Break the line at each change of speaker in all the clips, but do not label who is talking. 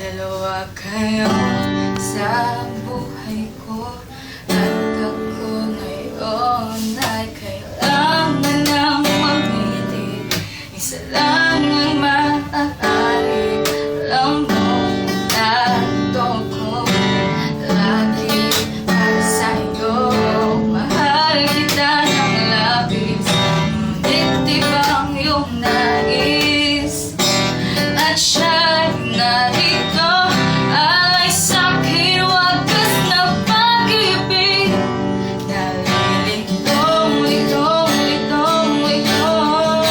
Dalawa kayo sa buhay ko, at ako ngayon ay kailangan ng mamili. Isa lang ang maaari. Alam mo, narito ko lagi para sa'yo. Mahal kita ng labis, ngunit di ba ang iyong nais? At siya'y narito, alay sa'kin wagas na pag-ibig. Nalilitong, litong, litong, litong.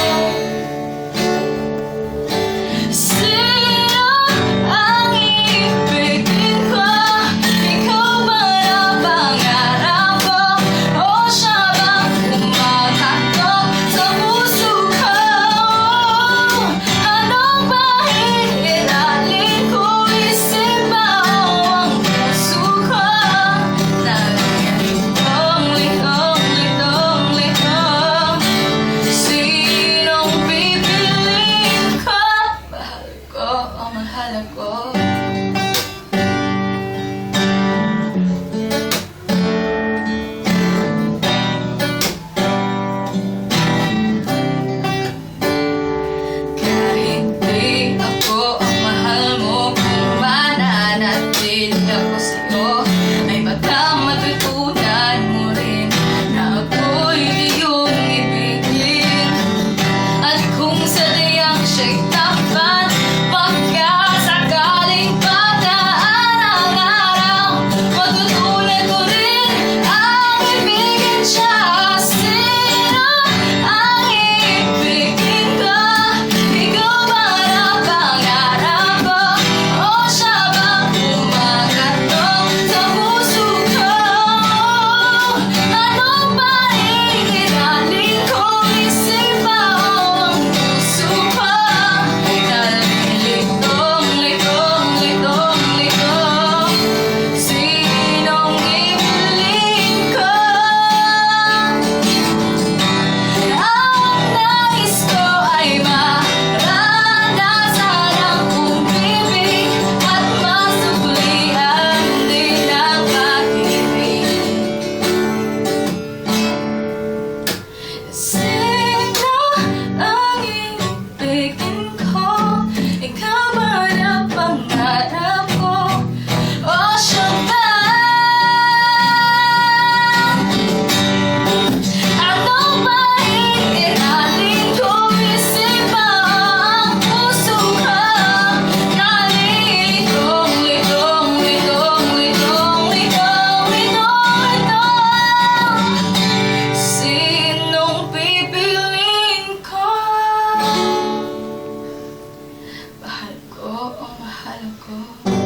Sino ang ibigin ko? Ikaw ba na pangarap ko? O siya bang kumakatok sa puso ko? Ano ba hihiralin ko? Isip ba o ang puso ko? Nalilitong, litong, litong, litong. Sinong pipiliin ko? Mahal ko o mahal ako? Kahit di ako ang mahal mo, kung mananatili ako sa'yo, ay baka matutunan mo rin na ako'y iyong ibigin. At kung sadyang siya'y tapat, pagkasakaling pagaan ang araw, matutunan ko rin ang ibigin siya. Sino ang ibigin ko? Ikaw ba na pangarap ko? O siya bang kumakatok sa puso ko? Ano ba hihiralin ko? Isip ba o ang puso ko? Nalilitong, litong, litong, litong. Sinong ipiling ko? Ang nais ko ay maranasan ang umibig at masuklian din ang pag-ibig. Sino ang ibigin ko? Ikaw ba na pangarap ko? O siya ba? Ano ba hihiralin ko? Isip ba ang puso ko? Nalilitong, litong, litong, litong, litong, litong, litong. Sinong pipiliin ko? Mahal ko o mahal ako?